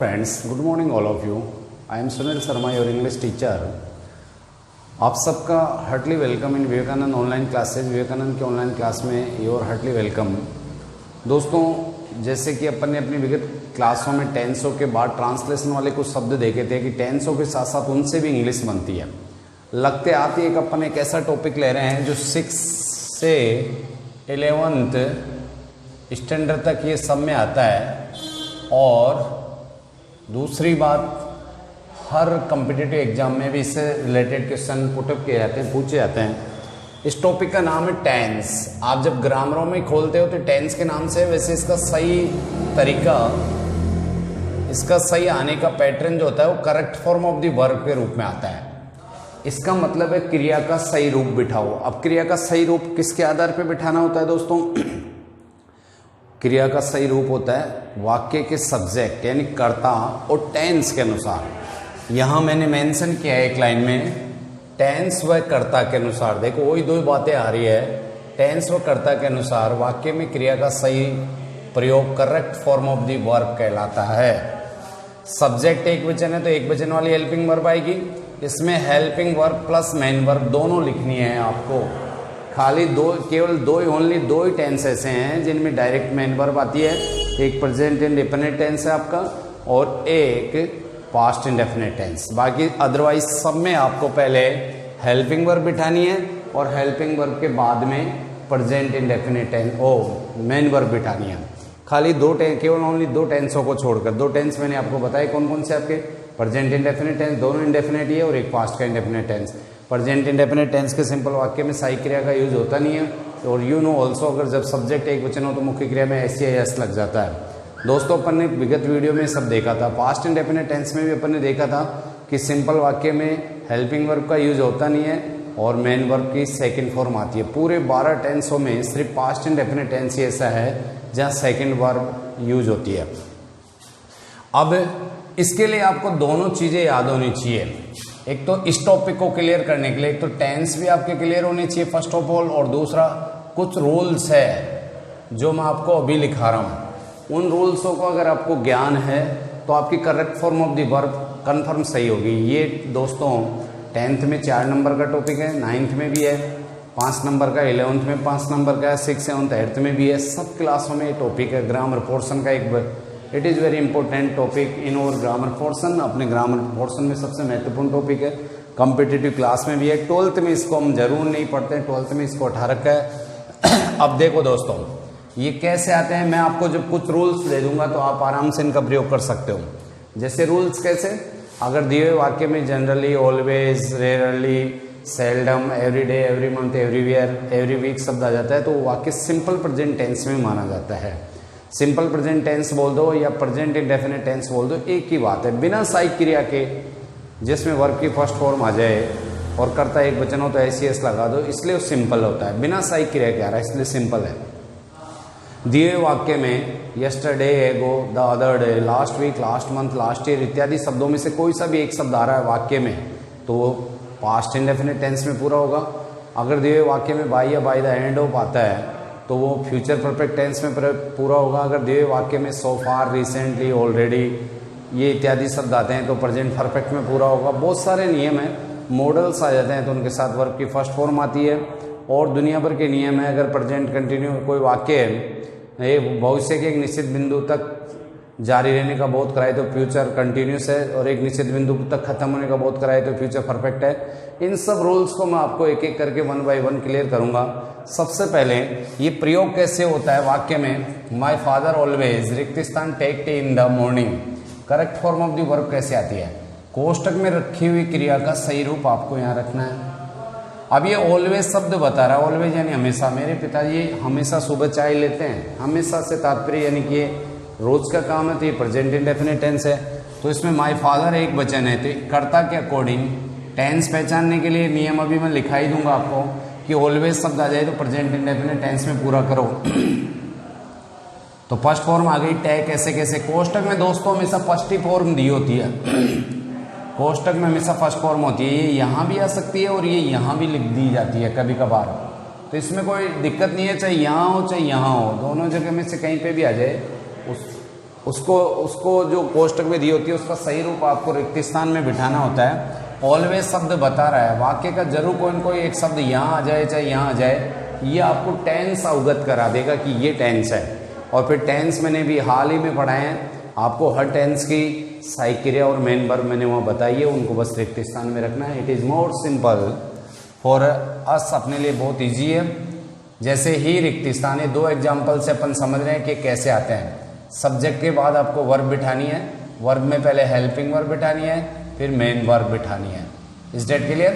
Friends, good morning all of you. I am Sunil Sharma, your English teacher. आप सबका heartly welcome in Vivekananda online classes. Vivekananda के online class में your heartly welcome. दोस्तों, जैसे कि अपन ने अपनी विगत क्लासों में टेंसों के बाद ट्रांसलेशन वाले कुछ शब्द देखे थे कि टेंसों के साथ साथ उनसे भी इंग्लिश बनती है। लगते आती है कि अपन एक ऐसा टॉपिक ले रहे हैं जो 6 से 11th स्टैंडर्ड तक ये सब में आता है। और दूसरी बात, हर कम्पिटिटिव एग्जाम में भी इससे रिलेटेड क्वेश्चन पुटअप किए जाते हैं, पूछे जाते हैं। इस टॉपिक का नाम है टेंस। आप जब ग्रामरों में खोलते हो तो टेंस के नाम से, वैसे इसका सही तरीका, इसका सही आने का पैटर्न जो होता है वो correct form of the verb के रूप में आता है। इसका मतलब है क्रिया का सही रूप बिठाओ। अब क्रिया का सही रूप किसके आधार पर बिठाना होता है दोस्तों? क्रिया का सही रूप होता है वाक्य के सब्जेक्ट यानी कर्ता और टेंस के अनुसार। यहां मैंने मेंशन किया है एक लाइन में, टेंस व कर्ता के अनुसार। देखो वही दो बातें आ रही है, टेंस व कर्ता के अनुसार वाक्य में क्रिया का सही प्रयोग correct form of the verb कहलाता है। सब्जेक्ट एक वचन है तो एक वचन वाली हेल्पिंग वर्ब आएगी। इसमें helping verb plus main verb दोनों लिखनी है आपको। खाली केवल ओनली दो ही टेंस ऐसे हैं जिनमें डायरेक्ट मेन वर्ब आती है। एक प्रेजेंट इंडेफिनिट टेंस है आपका और एक पास्ट इंडेफिनिट टेंस। बाकी अदरवाइज सब में आपको पहले हेल्पिंग वर्ब बिठानी है और हेल्पिंग वर्ब के बाद में present indefinite tense main verb बिठानी है। खाली केवल ओनली दो टेंसों को छोड़कर। दो टेंस मैंने आपको बताए कौन कौन से आपके, प्रेजेंट इंडेफिनिट टेंस, दोनों इंडेफिनिट ही है, और एक पास्ट का indefinite tense. Present indefinite tense के सिंपल वाक्य में सहायक क्रिया का यूज होता नहीं है। और यू नो ऑल्सो, अगर जब सब्जेक्ट एक वचन हो तो मुख्य क्रिया में एस या एस लग जाता है। दोस्तों, अपन ने विगत वीडियो में सब देखा था। पास्ट इंडेफिनिट टेंस में भी अपन ने देखा था कि सिंपल वाक्य में हेल्पिंग वर्ब का यूज होता नहीं है और मेन वर्ब की सेकेंड फॉर्म आती है। पूरे 12 टेंसों में सिर्फ पास्ट इंडेफिनिट टेंस ही ऐसा है जहाँ सेकेंड वर्ब यूज होती है। अब इसके लिए आपको दोनों चीजें याद होनी चाहिए। एक तो इस टॉपिक को क्लियर करने के लिए एक तो टेंस भी आपके क्लियर होने चाहिए फर्स्ट ऑफ ऑल, और दूसरा कुछ रूल्स है जो मैं आपको अभी लिखा रहा हूँ। उन रूल्सों को अगर आपको ज्ञान है तो आपकी correct form of the verb confirm सही होगी। ये दोस्तों 10th में 4 नंबर का टॉपिक है, 9th में भी है 5 नंबर का, 11th में 5 नंबर का है, 6th 7th 8th में भी है। सब क्लासों में ये टॉपिक है। ग्रामर पोर्शन का एक it is very important topic in और ग्रामर पोर्शन। अपने ग्रामर पोर्शन में सबसे महत्वपूर्ण टॉपिक है। कॉम्पिटिटिव क्लास में भी है। 12th में इसको हम जरूर नहीं पढ़ते हैं, 12th में इसको उठा रखा है। अब देखो दोस्तों, ये कैसे आते हैं, मैं आपको जब कुछ रूल्स दे दूंगा तो आप आराम से इनका प्रयोग कर सकते हो। जैसे रूल्स कैसे, अगर दिए हुए वाक्य में generally, always, rarely, seldom, every day, every month, everywhere, every week शब्द आ जाता है तो वाक्य सिंपल प्रेजेंट टेंस में माना जाता है। सिंपल प्रेजेंट टेंस बोल दो या प्रेजेंट इंडेफिनिट टेंस बोल दो, एक ही बात है। बिना सहायक क्रिया के जिसमें वर्ब की फर्स्ट फॉर्म आ जाए और कर्ता एक वचन हो तो एस लगा दो, इसलिए वो सिंपल होता है। बिना सहायक क्रिया के आ रहा है इसलिए सिंपल है। दिए वाक्य में yesterday, ago, the other day, last week, last month, last year इत्यादि शब्दों में से कोई सा भी एक शब्द आ रहा है वाक्य में तो वो पास्ट इंडेफिनिट टेंस में पूरा होगा। अगर दिए वाक्य में बाय या बाय द एंड ऑफ आता है तो वो फ्यूचर परफेक्ट टेंस में पूरा होगा। अगर दिए वाक्य में सो फार, रिसेंटली, ऑलरेडी ये इत्यादि शब्द आते हैं तो प्रेजेंट परफेक्ट में पूरा होगा। बहुत सारे नियम हैं, मॉडल्स आ जाते हैं तो उनके साथ वर्ब की फर्स्ट फॉर्म आती है। और दुनिया भर के नियम है। अगर प्रेजेंट कंटिन्यू कोई वाक्य है ये भविष्य के एक निश्चित बिंदु तक जारी रहने का बोध कराए तो फ्यूचर कंटिन्यूस है, और एक निश्चित बिंदु तक खत्म होने का बोध कराए तो फ्यूचर परफेक्ट है। इन सब रूल्स को मैं आपको एक एक करके 1 by 1 क्लियर करूंगा। सबसे पहले ये प्रयोग कैसे होता है वाक्य में, माई फादर ऑलवेज, रिक्त स्थान take tea in the morning. Correct form of the verb कैसे आती है, कोष्टक में रखी हुई क्रिया का सही रूप आपको यहाँ रखना है। अब ये ऑलवेज शब्द बता रहा है, ऑलवेज यानी हमेशा। मेरे पिताजी हमेशा सुबह चाय लेते हैं। हमेशा से तात्पर्य यानी कि रोज का काम है तो ये प्रेजेंट इंडेफिनिट टेंस है। तो इसमें माय फादर एक वचन है तो कर्ता के अकॉर्डिंग टेंस पहचानने के लिए नियम अभी मैं लिखा ही दूंगा आपको कि ऑलवेज शब्द आ जाए तो प्रेजेंट इंडेफिनिट टेंस में पूरा करो। तो फर्स्ट फॉर्म आ गई टे, कैसे कैसे, कोष्टक में दोस्तों हमेशा फर्स्ट ही फॉर्म दी होती है। कोष्टक में हमेशा फर्स्ट फॉर्म होती है। ये यहाँ भी आ सकती है और ये यहाँ भी लिख दी जाती है कभी कभार, तो इसमें कोई दिक्कत नहीं है। चाहे यहाँ हो चाहे यहाँ हो, दोनों जगह में से कहीं पे भी आ जाए उसको उसको जो कोष्टक में दी होती है उसका सही रूप आपको रिक्त स्थान में बिठाना होता है। ऑलवेज शब्द बता रहा है, वाक्य का जरूर कोई न कोई एक शब्द यहाँ आ जाए चाहे यहाँ आ जाए, ये आपको टेंस अवगत करा देगा कि ये टेंस है। और फिर टेंस मैंने भी हाल ही में पढ़ाए हैं, आपको हर टेंस की सहायक क्रिया और मेन वर्ब मैंने वहाँ बताई है, उनको बस रिक्त स्थान में रखना है। It is more simple for us, अपने लिए बहुत ईजी है। जैसे ही रिक्त स्थान है, 2 एग्जाम्पल से अपन समझ रहे हैं कि कैसे आते हैं। सब्जेक्ट के बाद आपको वर्ब बिठानी है, वर्ब में पहले हेल्पिंग वर्ब बिठानी है, फिर मेन वर्ब बिठानी है। Is that clear?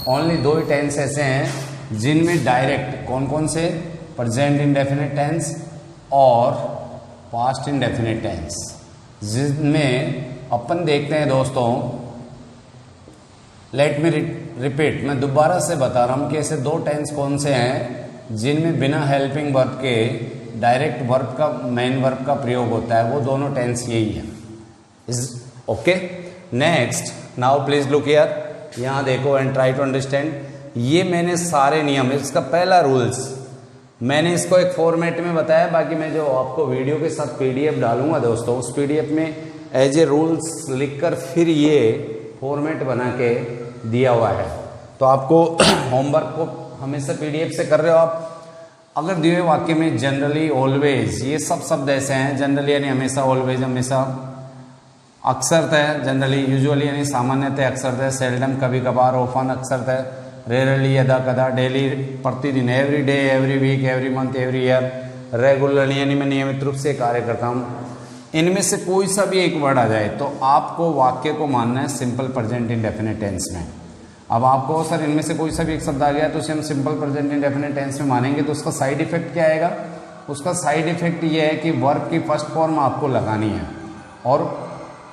ओनली 2 ही टेंस ऐसे हैं जिनमें डायरेक्ट कौन कौन से, प्रेजेंट इंडेफिनिट टेंस और पास्ट इंडेफिनिट टेंस, जिनमें अपन देखते हैं दोस्तों। लेट मी रिपीट, मैं दोबारा से बता रहा हूँ कि ऐसे 2 टेंस कौन से हैं जिनमें बिना हेल्पिंग वर्ब के डायरेक्ट वर्ब का, मेन वर्ब का प्रयोग होता है। वो दोनों टेंस यही है। Is okay? Next, now please look here, यहाँ देखो एंड ट्राई टू अंडरस्टैंड। ये मैंने सारे नियम, इसका पहला रूल्स मैंने इसको एक फॉर्मेट में बताया, बाकी मैं जो आपको वीडियो के साथ पीडीएफ डालूंगा दोस्तों, उस पीडीएफ में एज ए रूल्स लिखकर फिर ये फॉर्मेट बना के दिया हुआ है। तो आपको होमवर्क को हमेशा पीडीएफ से कर रहे हो आप। अगर दिए हुए वाक्य में जनरली, ऑलवेज, ये सब शब्द ऐसे हैं। जनरली यानी हमेशा, ऑलवेज हमेशा, अक्सरतः जनरली, यूजुअली यानी सामान्यतः, अक्सरतः सेल्डम कभी कभार, ऑफन अक्सरतः, रेयरली यदा कदा, डेली प्रतिदिन, every day, every week, every month, every year, regularly यानी मैं नियमित रूप से कार्य करता हूँ। इनमें से कोई सा भी एक वर्ड आ जाए तो आपको वाक्य को मानना है सिंपल प्रेजेंट इंडेफिनिट टेंस में। अब आपको सर इनमें से कोई सा भी एक शब्द आ गया तो उसे हम सिंपल प्रेजेंट इंडेफिनिट टेंस में मानेंगे, तो उसका साइड इफेक्ट क्या आएगा? उसका साइड इफेक्ट ये है कि वर्ब की फर्स्ट फॉर्म आपको लगानी है और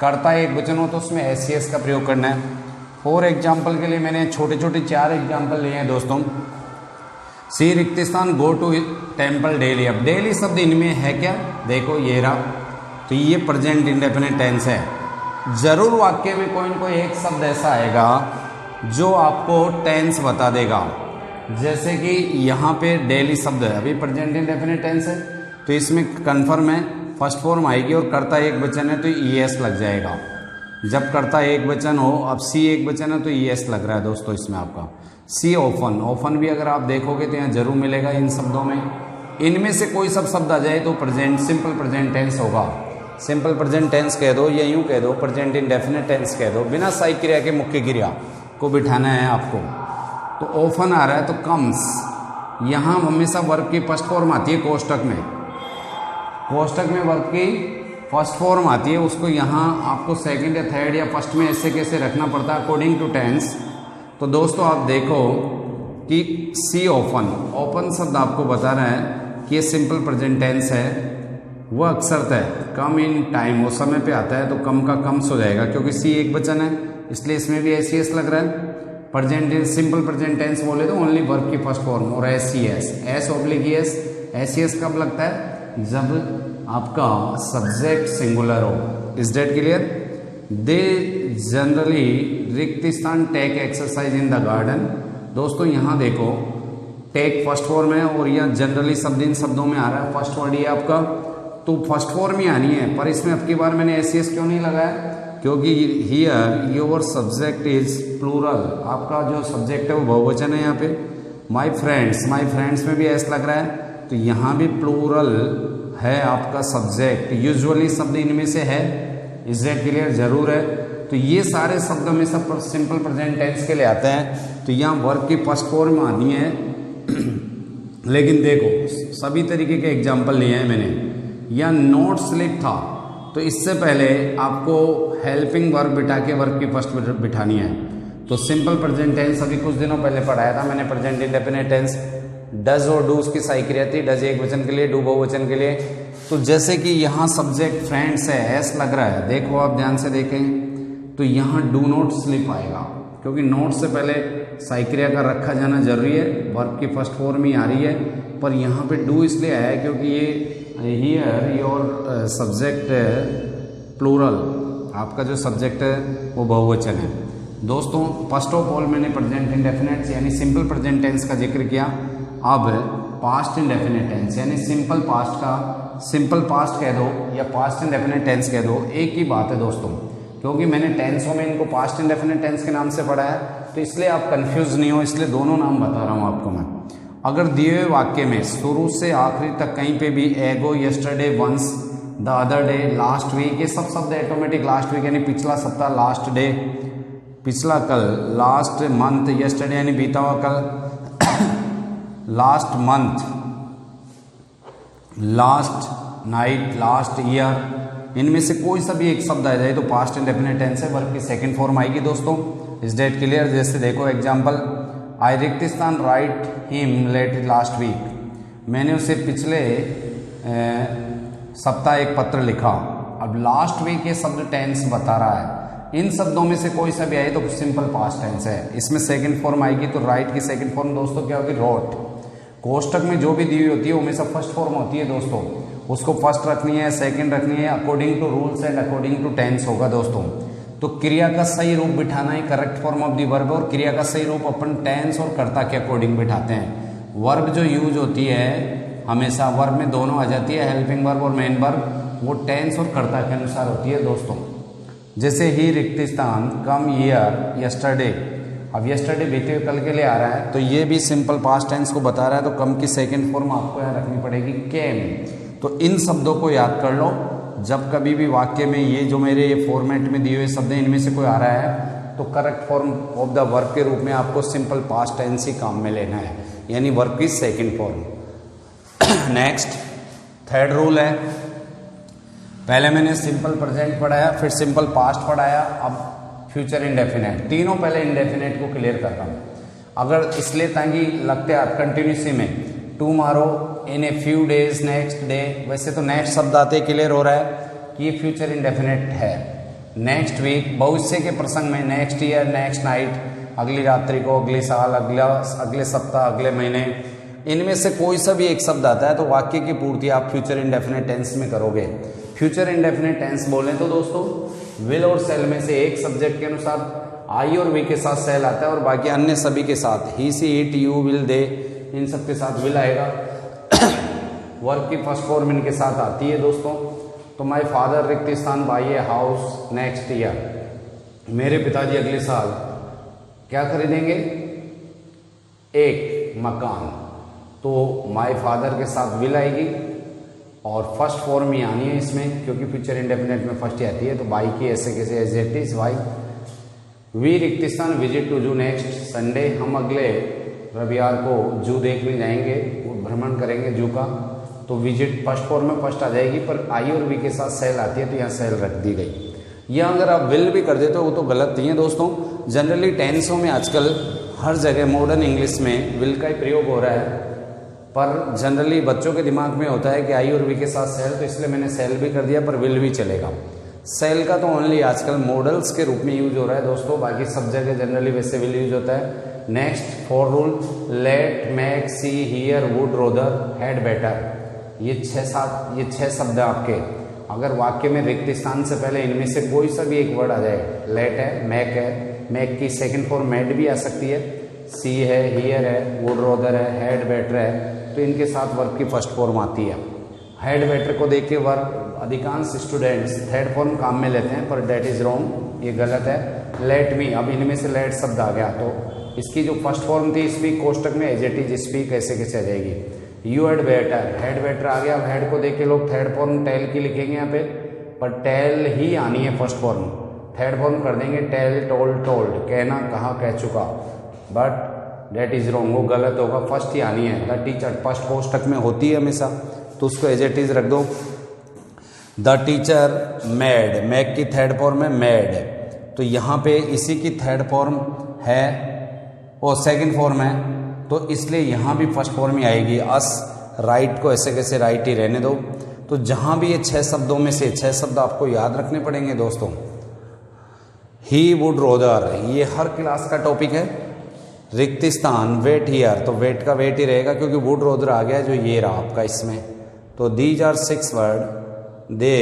कर्ता एक वचन हो तो उसमें एस का प्रयोग करना है। फॉर एग्जाम्पल के लिए मैंने छोटे छोटे 4 एग्जाम्पल लिए हैं दोस्तों। सी रिक्त स्थान, गो टू टेम्पल डेली। अब डेली शब्द इनमें है क्या? देखो ये रहा, तो ये प्रेजेंट इंडेफिनिट टेंस है। जरूर वाक्य में कोई न कोई एक शब्द ऐसा आएगा जो आपको टेंस बता देगा। जैसे कि यहाँ पे डेली शब्द है, अभी प्रेजेंट इंडेफिनिट टेंस है, तो इसमें कन्फर्म है फर्स्ट फॉर्म आएगी और कर्ता एक वचन है तो ईएस लग जाएगा। जब कर्ता एक वचन हो, अब सी एक वचन है तो ईएस लग रहा है दोस्तों इसमें आपका। सी ऑफन, ऑफन भी अगर आप देखोगे तो यहाँ जरूर मिलेगा इन शब्दों में। इनमें से कोई सब शब्द आ जाए तो प्रेजेंट, सिंपल प्रेजेंट टेंस होगा। सिंपल प्रेजेंट टेंस कह दो या यूं कह दो प्रेजेंट इंडेफिनिट टेंस कह दो, बिना सहायक क्रिया के मुख्य क्रिया को बिठाना है आपको। तो ऑफन आ रहा है तो कम्स, यहाँ हमेशा वर्ब की फर्स्ट फॉर्म आती है कोष्टक में। कोष्टक में वर्ब की फर्स्ट फॉर्म आती है, उसको यहाँ आपको सेकंड या थर्ड या फर्स्ट में ऐसे कैसे रखना पड़ता है अकॉर्डिंग टू टेंस। तो दोस्तों आप देखो कि सी ओपन, ओपन शब्द आपको बता रहा है कि ये सिंपल प्रेजेंट टेंस है। वह अक्सरतः कम इन टाइम, वो समय पे आता है तो कम का कम्स हो जाएगा, क्योंकि सी एक वचन है इसलिए इसमें भी एस सी एस लग रहा है। प्रेजेंट सिंपल प्रेजेंट टेंस बोले तो ओनली वर्ब की फर्स्ट फॉर्म और S C S, S oblique S. S C S कब लगता है? जब आपका सब्जेक्ट सिंगुलर हो। Is that clear? They generally रिक्त स्थान take exercise in the garden. दोस्तों यहाँ देखो टेक फर्स्ट फॉर्म है और यह जनरली शब्द इन शब्दों में आ रहा है। फर्स्ट वर्ड ये आपका तो फर्स्ट फॉर्म ही आनी है, पर इसमें अब की बार मैंने एस सी एस क्यों नहीं लगाया? क्योंकि here your subject is plural, आपका जो सब्जेक्ट है वो बहुवचन है। यहाँ पे माई फ्रेंड्स में भी एस लग रहा है तो यहाँ भी प्लूरल है आपका सब्जेक्ट। यूजुअली शब्द इनमें से है। Is that clear? जरूर है। तो ये सारे शब्द में सब सिंपल प्रेजेंट टेंस के लिए आते हैं, तो यहाँ वर्ब की फर्स्ट फॉर्म आनी है। लेकिन देखो सभी तरीके के एग्जाम्पल लिए हैं मैंने। या नोट स्लिप था तो इससे पहले आपको हेल्पिंग वर्ब बिठा के वर्ब की फर्स्ट बिठानी है। तो सिंपल प्रेजेंट टेंस अभी कुछ दिनों पहले पढ़ाया था मैंने, प्रेजेंट इंडेफिनिट टेंस। डज और डू उसकी सहायक क्रिया थी, डज एक वचन के लिए, डू बहुवचन के लिए। तो जैसे कि यहाँ सब्जेक्ट फ्रेंड्स है, एस लग रहा है, देखो आप ध्यान से देखें तो यहाँ डू नॉट स्लिप आएगा, क्योंकि नोट से पहले सहायक क्रिया का रखा जाना जरूरी है। वर्ब की फर्स्ट फॉर्म ही आ रही है, पर यहाँ पे डू इसलिए आया है क्योंकि ये हियर योर सब्जेक्ट प्लूरल, आपका जो सब्जेक्ट है वो बहुवचन है। दोस्तों फर्स्ट ऑफ ऑल मैंने प्रेजेंट इंडेफिनिट यानी सिंपल प्रेजेंट टेंस का जिक्र किया। अब पास्ट इंडेफिनिट टेंस यानी सिंपल पास्ट का सिंपल पास्ट कह दो या पास्ट इंडेफिनिट टेंस कह दो, एक ही बात है दोस्तों, क्योंकि मैंने टेंसों में इनको पास्ट इंडेफिनिट टेंस के नाम से पढ़ा है, तो इसलिए आप कंफ्यूज नहीं हो, इसलिए दोनों नाम बता रहा हूँ आपको मैं। अगर दिए हुए वाक्य में शुरू से आखिरी तक कहीं पे भी ago, yesterday, once, the other day, last week, ये सब शब्द ऑटोमेटिक लास्ट वीक यानी पिछला सप्ताह, लास्ट डे पिछला कल, लास्ट मंथ, यस्टरडे यानी बीता हुआ कल, last month, last night, last year, इनमें से कोई सा भी एक शब्द आ जाए तो पास्ट इंडेफिनिट टेंस है, वर्ब की सेकंड फॉर्म आएगी दोस्तों। Is that clear? जैसे देखो एग्जांपल, आई रिक्तिस्तान write him letter last week, मैंने उसे पिछले सप्ताह एक पत्र लिखा। अब लास्ट वीक ये शब्द टेंस बता रहा है, इन शब्दों में से कोई सा भी आए तो सिंपल पास्ट टेंस है। इसमें सेकंड फॉर्म आएगी, तो राइट की सेकंड फॉर्म दोस्तों क्या होगी? रोट। कोष्टक में जो भी दी हुई होती है वो हमेशा फर्स्ट फॉर्म होती है दोस्तों, उसको फर्स्ट रखनी है, सेकंड रखनी है, according to rules and according to tense होगा दोस्तों। तो क्रिया का सही रूप बिठाना ही correct form of the verb, और क्रिया का सही रूप अपन टेंस और कर्ता के अकॉर्डिंग बिठाते हैं। वर्ब जो यूज होती है हमेशा, वर्ब में दोनों आ जाती है, हेल्पिंग वर्ब और मेन वर्ब, वो टेंस और कर्ता के अनुसार होती है दोस्तों। जैसे ही रिक्तिस्तान कम ईयर यस्टरडे, अब यस्टरडे बीते हुए कल के लिए आ रहा है, तो ये भी सिंपल पास्ट टेंस को बता रहा है, तो कम की सेकंड फॉर्म आपको यहाँ रखनी पड़ेगी केम। तो इन शब्दों को याद कर लो, जब कभी भी वाक्य में ये जो मेरे ये फॉर्मेट में दिए हुए शब्द हैं इनमें से कोई आ रहा है, तो correct form of the verb के रूप में आपको सिंपल पास्ट टेंस ही काम में लेना है, यानी वर्ब की second form. Next third rule है, पहले मैंने सिंपल प्रेजेंट पढ़ाया, फिर सिंपल पास्ट पढ़ाया, अब फ्यूचर इंडेफिनेट, तीनों पहले इंडेफिनेट को क्लियर करता हूँ। अगर इसलिए ताकि लगते हैं आप कंटिन्यूसी में tomorrow, in a few days, next day, वैसे तो नेक्स्ट शब्द आते क्लियर हो रहा है कि ये फ्यूचर इंडेफिनेट है। नेक्स्ट वीक, भविष्य के प्रसंग में नेक्स्ट ईयर, नेक्स्ट नाइट, अगली रात्रि को, अगले साल, अगले सप्ताह, अगले महीने, इनमें से कोई सा भी एक शब्द आता है तो वाक्य की पूर्ति आप फ्यूचर इंडेफिनेट टेंस में करोगे। फ्यूचर इंडेफिनेट टेंस बोलें तो दोस्तों विल और सेल में से एक सब्जेक्ट के अनुसार आई और वी के साथ सेल आता है, और बाकी अन्य सभी के साथ ही, सी, इट, यू, विल, दे, इन सब के साथ विल आएगा। वर्ब की फर्स्ट फॉर्म इनके साथ आती है दोस्तों। तो माय फादर रिक्तिस्तान buy a house next year, मेरे पिताजी अगले साल क्या खरीदेंगे? एक मकान। तो माय फादर के साथ विल आएगी और फर्स्ट फॉर्म ही आनी है इसमें, क्योंकि फ्यूचर इंडेफिनेट में फर्स्ट ही आती है, तो बाई की ऐसे कैसे as it is buy. We रिक्तिस्तान visit to zoo next Sunday, हम अगले रविवार को जू देखने जाएंगे, वो भ्रमण करेंगे जू का। तो विजिट फर्स्ट फॉर्म में फर्स्ट आ जाएगी, पर आई और वी के साथ सेल आती है तो यहाँ सेल रख दी गई। या अगर आप विल भी कर देते हो वो तो गलत नहीं है दोस्तों। जनरली टेंसों में आजकल हर जगह मॉडर्न इंग्लिश में विल का ही प्रयोग हो रहा है, पर जनरली बच्चों के दिमाग में होता है कि आई और वी के साथ सेल, तो इसलिए मैंने सेल भी कर दिया, पर विल भी चलेगा। सेल का तो ओनली आजकल मॉडल्स के रूप में यूज हो रहा है दोस्तों, बाकी सब जगह जनरली वैसे विल यूज होता है। Next four rule, let, make, see, hear, would, rather, had, better, ये छह शब्द है आपके। अगर वाक्य में रिक्त स्थान से पहले इनमें से कोई सा भी एक वर्ड आ जाए, लेट है, मेक की सेकंड फॉर्म मेड भी आ सकती है, सी है, हियर है, वुड, रोदर है, हैड, बेटर है, तो इनके साथ वर्ब की फर्स्ट फॉर्म आती है। हेड बेटर को देख के वर्ब अधिकांश स्टूडेंट्स थर्ड फॉर्म काम में लेते हैं, पर डेट इज रॉन्ग, ये गलत है। लेट मी, अब इनमें से लेट शब्द आ गया तो इसकी जो फर्स्ट फॉर्म थी स्पीक कोष्टक में एज इट इज स्पीक ऐसे कैसे आ जाएगी। You had better, had better आ गया। अब हेड को देख के लोग थर्ड फॉर्म टेल की लिखेंगे यहाँ पे, पर टेल ही आनी है फर्स्ट फॉर्म, थर्ड फॉर्म कर देंगे टेल, टोल्ड, टोल्ड, कहना, कहा, कह चुका, बट डेट इज रॉन्ग, वो गलत होगा, फर्स्ट ही आनी है। द टीचर फर्स्ट कोष्टक में होती है हमेशा, तो उसको एज इट इज रख दो। द टीचर मेड, मेक की थर्ड फॉर्म है मेड, तो यहाँ पे इसी की थर्ड फॉर्म है और सेकंड फॉर्म है, तो इसलिए यहाँ भी फर्स्ट फॉर्म ही आएगी। अस, राइट को ऐसे कैसे राइट ही रहने दो। तो जहाँ भी ये 6 शब्दों में से 6 शब्द आपको याद रखने पड़ेंगे दोस्तों। ही, वुड, रोदर, ये हर क्लास का टॉपिक है। रिक्त स्थान, वेट हियर, तो वेट का वेट ही रहेगा क्योंकि वुड, रोदर आ गया जो ये रहा आपका इसमें। तो these are 6 word, they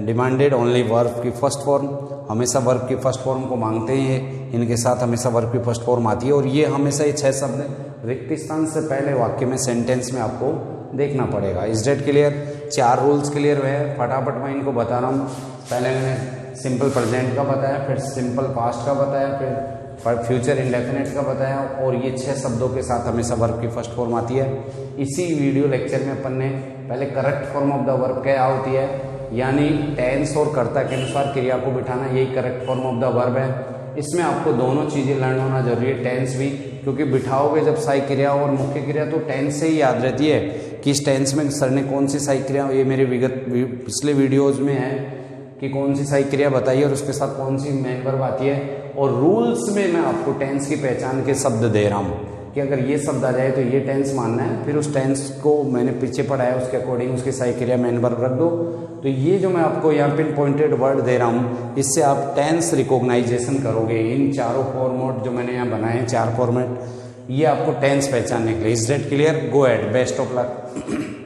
demanded only verb की फर्स्ट फॉर्म, हमेशा वर्ब की फर्स्ट फॉर्म को मांगते हैं, इनके साथ हमेशा वर्ब की फर्स्ट फॉर्म आती है। और ये हमेशा ये 6 शब्द रिक्त स्थान से पहले वाक्य में, सेंटेंस में आपको देखना पड़ेगा। Is that clear? 4 rules clear हुए हैं, फटाफट मैं इनको बता रहा हूँ। पहले मैंने सिंपल प्रेजेंट का बताया, फिर सिंपल पास्ट का बताया, फिर फ्यूचर इंडेफिनिट का बताया, और ये 6 शब्दों के साथ हमेशा वर्ब की फर्स्ट फॉर्म आती है। इसी वीडियो लेक्चर में अपन ने पहले correct form of the verb क्या होती है, यानी टेंस और कर्ता के अनुसार क्रिया को बिठाना, यही correct form of the verb है। इसमें आपको दोनों चीज़ें लर्न होना जरूरी है, टेंस भी, क्योंकि बिठाओगे जब सहायक क्रिया और मुख्य क्रिया तो टेंस से ही याद रहती है कि इस टेंस में सर ने कौन सी सहायक क्रिया, ये मेरे पिछले वीडियोज़ में है कि कौन सी सहायक क्रिया बताई है और उसके साथ कौन सी मेन वर्ब आती है। और रूल्स में मैं आपको टेंस की पहचान के शब्द दे रहा हूँ कि अगर ये शब्द आ जाए तो ये टेंस मानना है, फिर उस टेंस को मैंने पीछे पढ़ाया उसके अकॉर्डिंग उसकी सहायक क्रिया मेन वर्ब रख दो। तो ये जो मैं आपको यहाँ पिन पॉइंटेड वर्ड दे रहा हूँ, इससे आप टेंस रिकॉग्नाइजेशन करोगे। इन चारों फॉर्मेट जो मैंने यहाँ बनाए हैं, 4 फॉर्मेट, ये आपको टेंस पहचानने के लिए। Is that clear? Go at, best of luck.